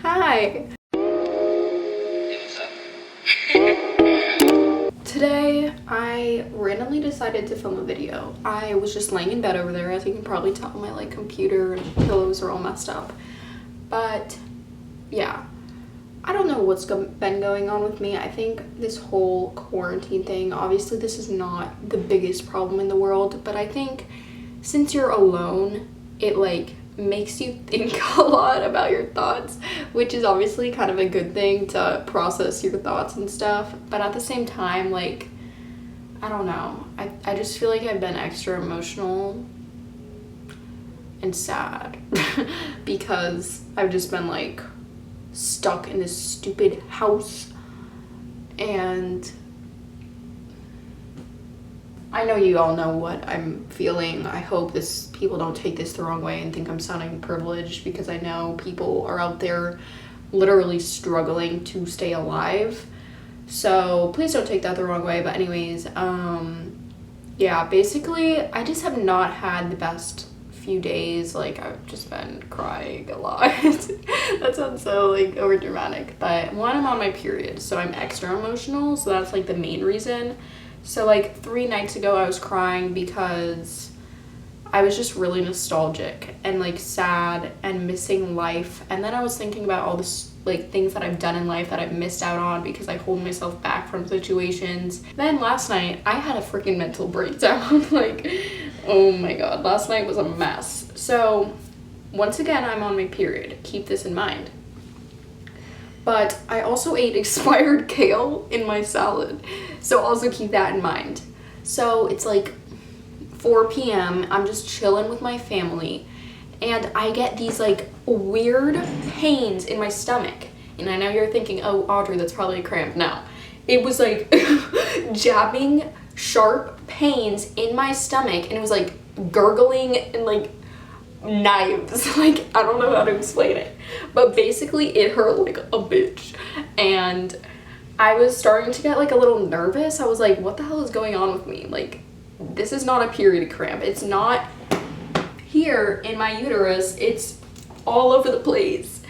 Hi. Today, I randomly decided to film a video. I was just laying in bed over there. As you can probably tell, my computer and pillows are all messed up. But yeah, I don't know what's been going on with me. I think this whole quarantine thing, obviously this is not the biggest problem in the world, but I think since you're alone, it makes you think a lot about your thoughts, which is obviously kind of a good thing to process your thoughts and stuff. But at the same time, I don't know. I just feel like I've been extra emotional and sad because I've just been stuck in this stupid house, and I know you all know what I'm feeling. I hope people don't take this the wrong way and think I'm sounding privileged, because I know people are out there literally struggling to stay alive. So please don't take that the wrong way. But anyways, yeah, basically I just have not had the best few days. I've just been crying a lot. That sounds so over dramatic, but one, I'm on my period, so I'm extra emotional, so that's the main reason. So 3 nights ago I was crying because I was just really nostalgic and sad and missing life, and then I was thinking about all this things that I've done in life that I've missed out on because I hold myself back from situations. Then last night I had a freaking mental breakdown. Oh my god, last night was a mess. So once again, I'm on my period, keep this in mind. But I also ate expired kale in my salad, so also keep that in mind. So it's 4 p.m. I'm just chilling with my family, and I get these weird pains in my stomach. And I know you're thinking, oh, Audrey, that's probably a cramp. No, it was jabbing sharp pains in my stomach, and it was gurgling and knives. I don't know how to explain it, but basically it hurt like a bitch, and I was starting to get a little nervous. I was like, what the hell is going on with me? This is not a period cramp. It's not here in my uterus, it's all over the place.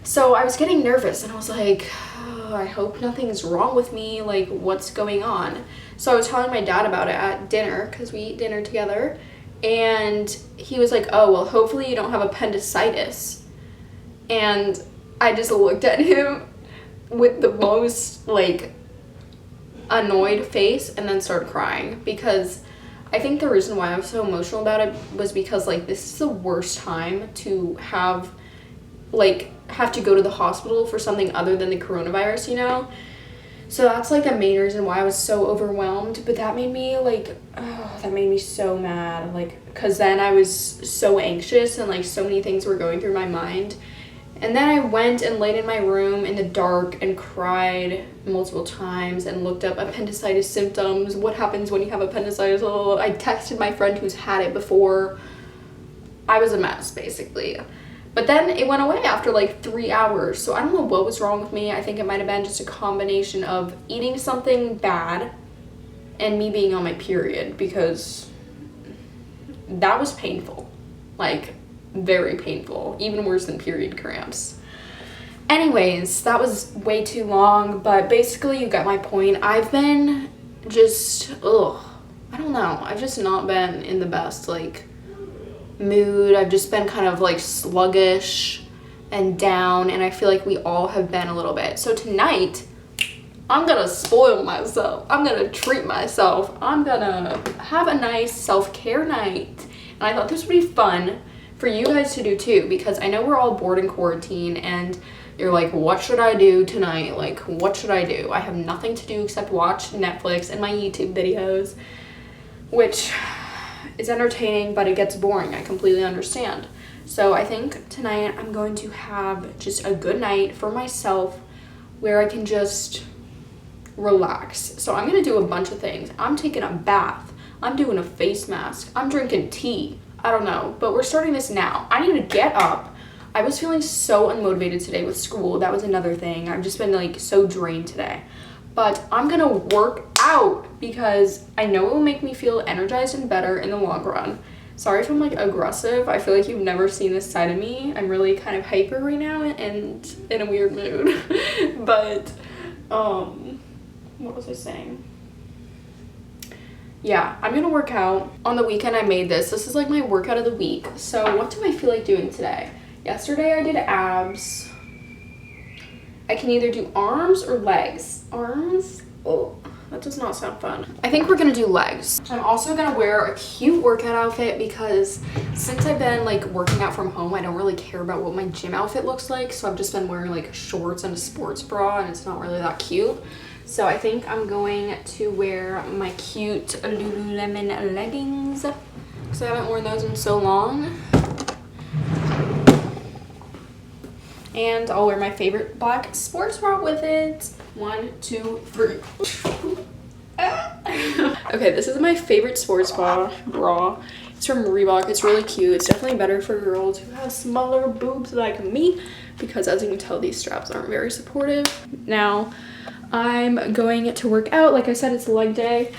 So I was getting nervous, and I was like, oh, I hope nothing's wrong with me. What's going on? So I was telling my dad about it at dinner, because we eat dinner together, and he was like, oh, well, hopefully you don't have appendicitis. And I just looked at him with the most annoyed face and then started crying, because I think the reason why I was so emotional about it was because this is the worst time to have to go to the hospital for something other than the coronavirus, you know? So that's the main reason why I was so overwhelmed. But that made me that made me so mad, because then I was so anxious and so many things were going through my mind. And then I went and laid in my room in the dark and cried multiple times and looked up appendicitis symptoms. What happens when you have appendicitis? Oh, I texted my friend who's had it before. I was a mess, basically. But then it went away after 3 hours. So I don't know what was wrong with me. I think it might have been just a combination of eating something bad and me being on my period, because that was painful. Very painful, even worse than period cramps. Anyways, that was way too long, but basically you get my point. I've been just, I don't know, I've just not been in the best mood. I've just been kind of sluggish and down, and I feel we all have been a little bit. So tonight I'm gonna spoil myself. I'm gonna treat myself. I'm gonna have a nice self-care night, and I thought this would be fun for you guys to do too, because I know we're all bored in quarantine and you're what should I do tonight? What should I do? I have nothing to do except watch Netflix and my YouTube videos, which is entertaining, but it gets boring. I completely understand. So I think tonight I'm going to have just a good night for myself where I can just relax. So I'm gonna do a bunch of things. I'm taking a bath. I'm doing a face mask. I'm drinking tea. I don't know, but we're starting this now. I need to get up. I was feeling so unmotivated today with school. That was another thing. I've just been so drained today. But I'm gonna work out because I know it will make me feel energized and better in the long run. Sorry if I'm like aggressive. I feel like you've never seen this side of me. I'm really kind of hyper right now and in a weird mood. But what was I saying? Yeah, I'm gonna work out. On the weekend I made this. This is like my workout of the week. So what do I feel like doing today? Yesterday I did abs. I can either do arms or legs. Arms? Oh, that does not sound fun. I think we're gonna do legs. I'm also gonna wear a cute workout outfit because since I've been like working out from home, I don't really care about what my gym outfit looks like. So I've just been wearing like shorts and a sports bra and it's not really that cute. So I think I'm going to wear my cute Lululemon leggings because I haven't worn those in so long. And I'll wear my favorite black sports bra with it. 1, 2, 3. Okay, this is my favorite sports bra. It's from Reebok. It's really cute. It's definitely better for girls who have smaller boobs like me because as you can tell, these straps aren't very supportive. Now, I'm going to work out. Like I said, it's leg day.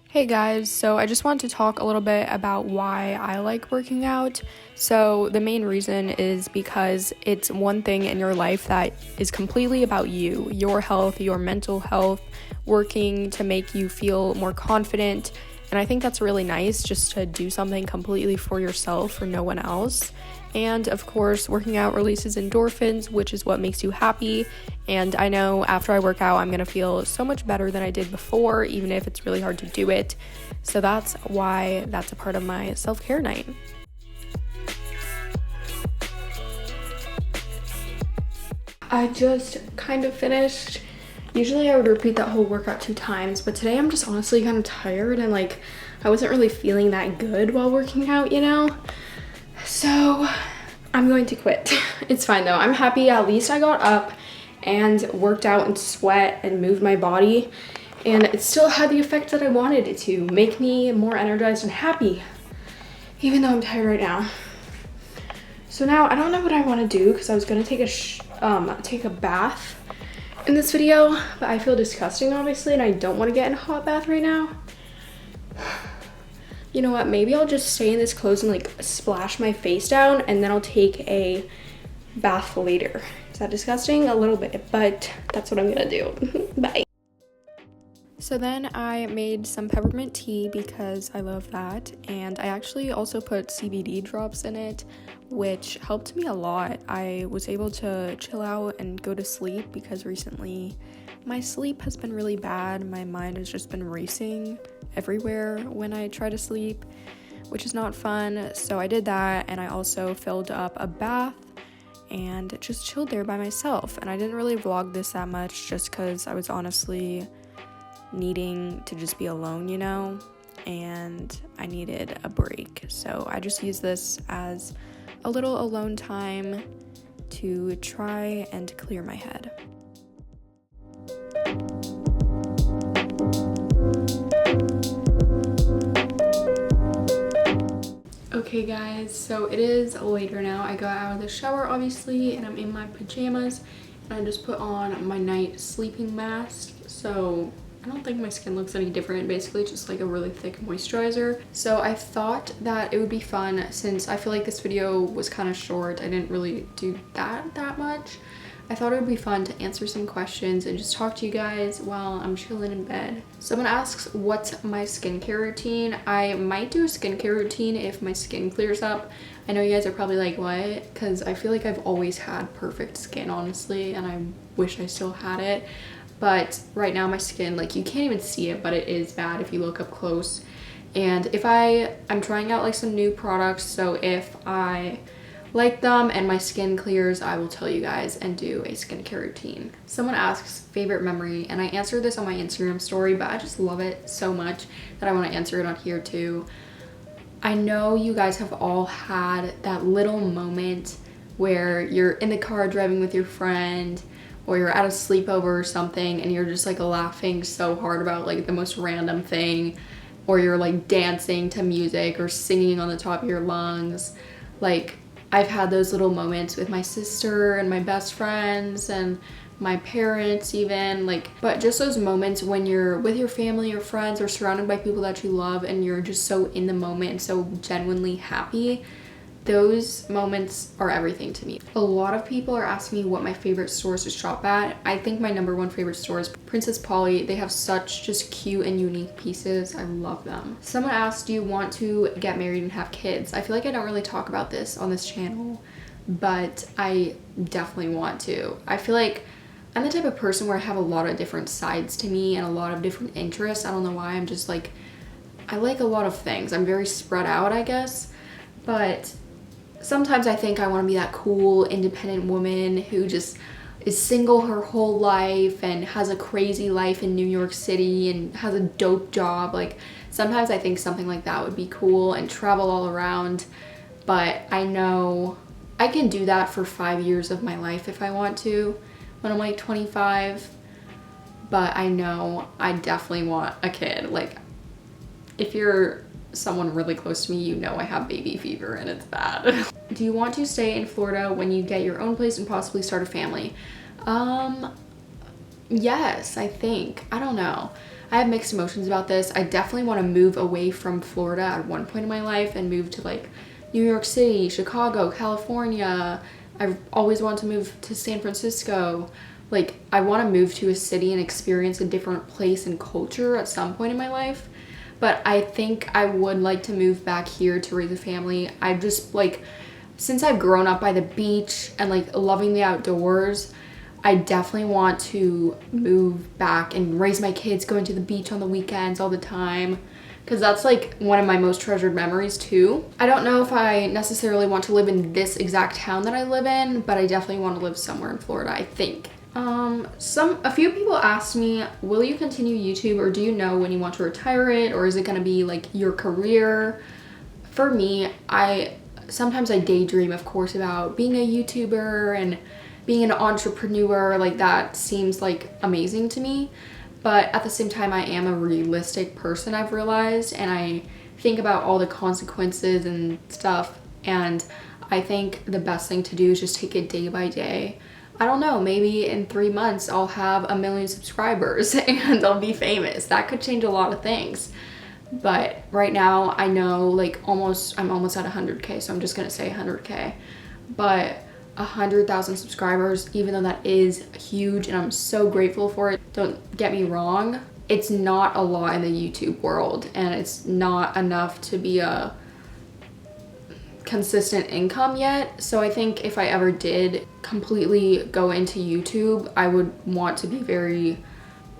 Hey guys, so I just wanted to talk a little bit about why I like working out. So the main reason is because it's one thing in your life that is completely about you, your health, your mental health, working to make you feel more confident. And I think that's really nice just to do something completely for yourself, for no one else. And of course, working out releases endorphins, which is what makes you happy. And I know after I work out, I'm gonna feel so much better than I did before, even if it's really hard to do it. So that's why that's a part of my self-care night. I just kind of finished. Usually I would repeat that whole workout 2 times, but today I'm just honestly kind of tired and like I wasn't really feeling that good while working out, you know? So I'm going to quit. It's fine though. I'm happy at least I got up and worked out and sweat and moved my body, and it still had the effect that I wanted it to, make me more energized and happy, even though I'm tired right now. So now I don't know what I want to do because I was going to take a bath in this video, but I feel disgusting obviously and I don't want to get in a hot bath right now. You know what, maybe I'll just stay in this clothes and like splash my face down and then I'll take a bath later. Is that disgusting? A little bit, but that's what I'm gonna do. Bye. So then I made some peppermint tea because I love that, and I actually also put CBD drops in it, which helped me a lot. I was able to chill out and go to sleep because recently my sleep has been really bad. My mind has just been racing everywhere when I try to sleep, which is not fun. So I did that, and I also filled up a bath and just chilled there by myself. And I didn't really vlog this that much just because I was honestly needing to just be alone, you know, and I needed a break. So I just used this as a little alone time to try and clear my head. Okay guys, so it is later now. I got out of the shower obviously and I'm in my pajamas, and I just put on my night sleeping mask. So I don't think my skin looks any different, basically just like a really thick moisturizer. So I thought that it would be fun, since I feel like this video was kind of short, I didn't really do that much. I thought it would be fun to answer some questions and just talk to you guys while I'm chilling in bed. Someone asks what's my skincare routine. I might do a skincare routine if my skin clears up. I know you guys are probably like, what? Because I feel like I've always had perfect skin, honestly, and I wish I still had it. But right now my skin, like, you can't even see it, but it is bad if you look up close. And if I'm trying out like some new products, so if I like them and my skin clears, I will tell you guys and do a skincare routine. Someone asks favorite memory, and I answered this on my Instagram story, but I just love it so much that I want to answer it on here too. I know you guys have all had that little moment where you're in the car driving with your friend, or you're at a sleepover or something and you're just like laughing so hard about like the most random thing, or you're like dancing to music or singing on the top of your lungs. Like, I've had those little moments with my sister and my best friends and my parents even, like, but just those moments when you're with your family or friends or surrounded by people that you love and you're just so in the moment and so genuinely happy, those moments are everything to me. A lot of people are asking me what my favorite stores to shop at. I think my number one favorite store is Princess Polly. They have such just cute and unique pieces. I love them. Someone asked, do you want to get married and have kids? I feel like I don't really talk about this on this channel, but I definitely want to. I feel like I'm the type of person where I have a lot of different sides to me and a lot of different interests. I don't know why. I'm just like, I like a lot of things. I'm very spread out, I guess. But sometimes I think I want to be that cool, independent woman who just is single her whole life and has a crazy life in New York City and has a dope job. Like, sometimes I think something like that would be cool and travel all around. But I know I can do that for 5 years of my life if I want to when I'm like 25. But I know I definitely want a kid. Like, if you're someone really close to me, you know I have baby fever and it's bad. Do you want to stay in Florida when you get your own place and possibly start a family? Yes, I think. I don't know. I have mixed emotions about this. I definitely want to move away from Florida at one point in my life and move to like New York City, Chicago, California. I've always wanted to move to San Francisco. Like, I want to move to a city and experience a different place and culture at some point in my life. But I think I would like to move back here to raise a family. I just like, since I've grown up by the beach and like loving the outdoors, I definitely want to move back and raise my kids going to the beach on the weekends all the time, because that's like one of my most treasured memories too. I don't know if I necessarily want to live in this exact town that I live in, but I definitely want to live somewhere in Florida, I think. A few people asked me, will you continue YouTube, or do you know when you want to retire it, or is it going to be like your career? For me, sometimes I daydream, of course, about being a YouTuber and being an entrepreneur. Like, that seems like amazing to me, but at the same time I am a realistic person, I've realized, and I think about all the consequences and stuff, and I think the best thing to do is just take it day by day. I don't know, maybe in 3 months I'll have 1 million subscribers and I'll be famous. That could change a lot of things. But right now I know like I'm almost at 100K, so I'm just gonna say 100K. But 100,000 subscribers, even though that is huge and I'm so grateful for it, don't get me wrong, it's not a lot in the YouTube world, and it's not enough to be a consistent income yet. So I think if I ever did completely go into YouTube, I would want to be very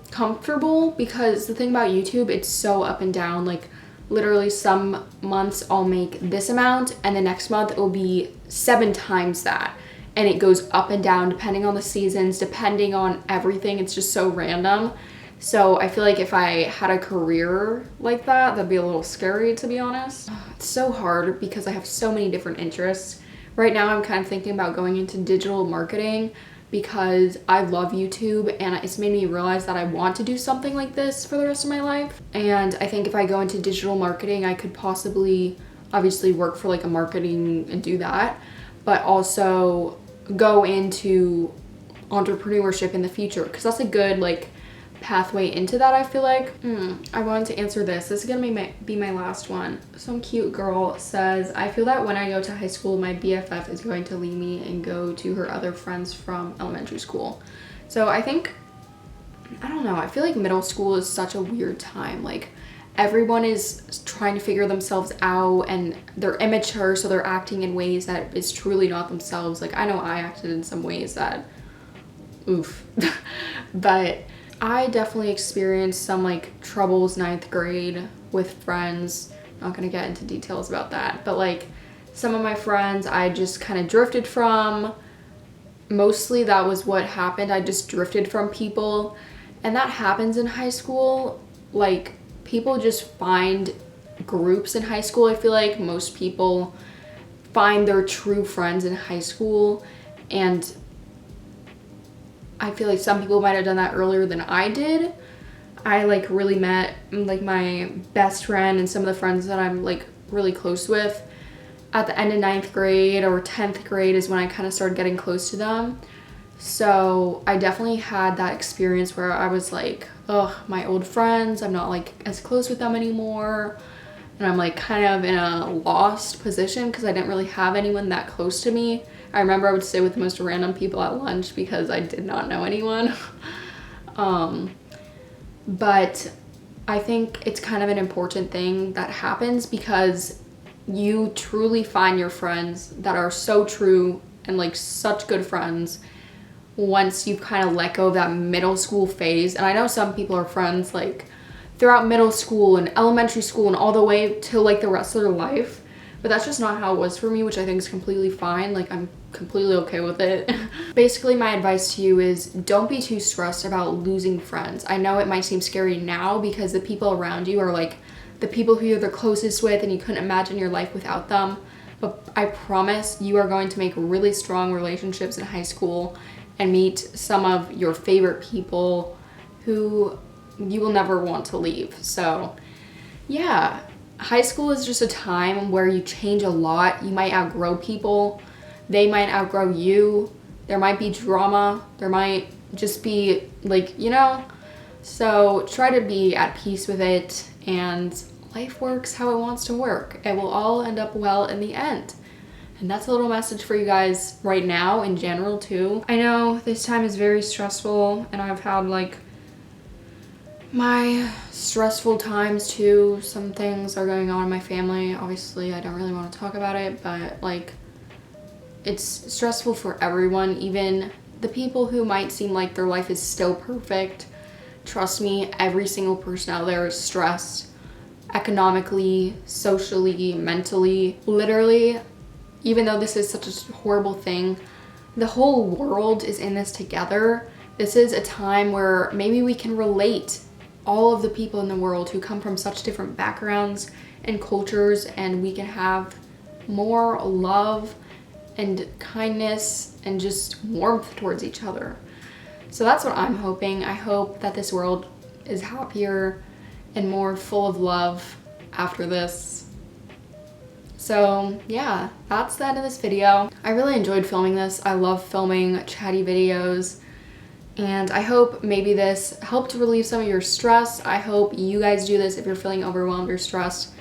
comfortable, because the thing about YouTube, it's so up and down. Like, literally some months I'll make this amount and the next month it will be 7 times that, and it goes up and down depending on the seasons, depending on everything. It's just so random. So I feel like if I had a career like that, that'd be a little scary, to be honest. It's so hard because I have so many different interests. Right now I'm kind of thinking about going into digital marketing because I love YouTube, and it's made me realize that I want to do something like this for the rest of my life. And I think if I go into digital marketing, I could possibly obviously work for like a marketing and do that, but also go into entrepreneurship in the future, because that's a good like pathway into that, I feel like. I wanted to answer this. This is gonna be my last one. Some cute girl says, I feel that when I go to high school, my BFF is going to leave me and go to her other friends from elementary school. So I think, I don't know, I feel like middle school is such a weird time. Like, everyone is trying to figure themselves out and they're immature, so they're acting in ways that is truly not themselves. Like, I know I acted in some ways that, oof. But I definitely experienced some like troubles 9th grade with friends. Not gonna get into details about that, but like some of my friends I just kind of drifted from. Mostly that was what happened. I just drifted from people, and that happens in high school. Like, people just find groups in high school. I feel like most people find their true friends in high school, and I feel like some people might have done that earlier than I did. I like really met like my best friend and some of the friends that I'm like really close with at the end of 9th grade or 10th grade is when I kind of started getting close to them. So I definitely had that experience where I was like, oh, my old friends, I'm not like as close with them anymore. And I'm like kind of in a lost position because I didn't really have anyone that close to me. I remember I would sit with the most random people at lunch because I did not know anyone. But I think it's kind of an important thing that happens because you truly find your friends that are so true and like such good friends once you've kind of let go of that middle school phase. And I know some people are friends like throughout middle school and elementary school and all the way till like the rest of their life, but that's just not how it was for me, which I think is completely fine. Like, I'm completely okay with it. Basically, my advice to you is don't be too stressed about losing friends. I know it might seem scary now because the people around you are like the people who you're the closest with and you couldn't imagine your life without them, but I promise you are going to make really strong relationships in high school and meet some of your favorite people who you will never want to leave. So yeah, high school is just a time where you change a lot. You might outgrow people, they might outgrow you, there might be drama, there might just be like, you know, so try to be at peace with it, and life works how it wants to work. It will all end up well in the end. And that's a little message for you guys right now in general too. I know this time is very stressful and I've had like my stressful times too. Some things are going on in my family. Obviously, I don't really want to talk about it, but like it's stressful for everyone, even the people who might seem like their life is still perfect. Trust me, every single person out there is stressed economically, socially, mentally, literally. Even though this is such a horrible thing, the whole world is in this together. This is a time where maybe we can relate all of the people in the world who come from such different backgrounds and cultures, and we can have more love and kindness and just warmth towards each other. So that's what I'm hoping. I hope that this world is happier and more full of love after this. So yeah, that's the end of this video. I really enjoyed filming this. I love filming chatty videos, and I hope maybe this helped relieve some of your stress. I hope you guys do this if you're feeling overwhelmed or stressed.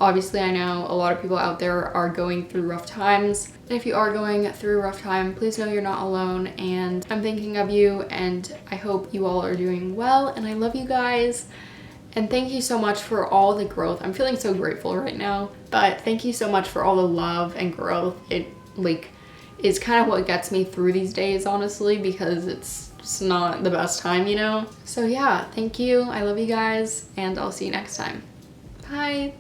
Obviously, I know a lot of people out there are going through rough times. And if you are going through a rough time, please know you're not alone, and I'm thinking of you, and I hope you all are doing well, and I love you guys. And thank you so much for all the growth. I'm feeling so grateful right now, but thank you so much for all the love and growth. It like is kind of what gets me through these days, honestly, because it's just not the best time, you know? So yeah, thank you. I love you guys, and I'll see you next time. Bye.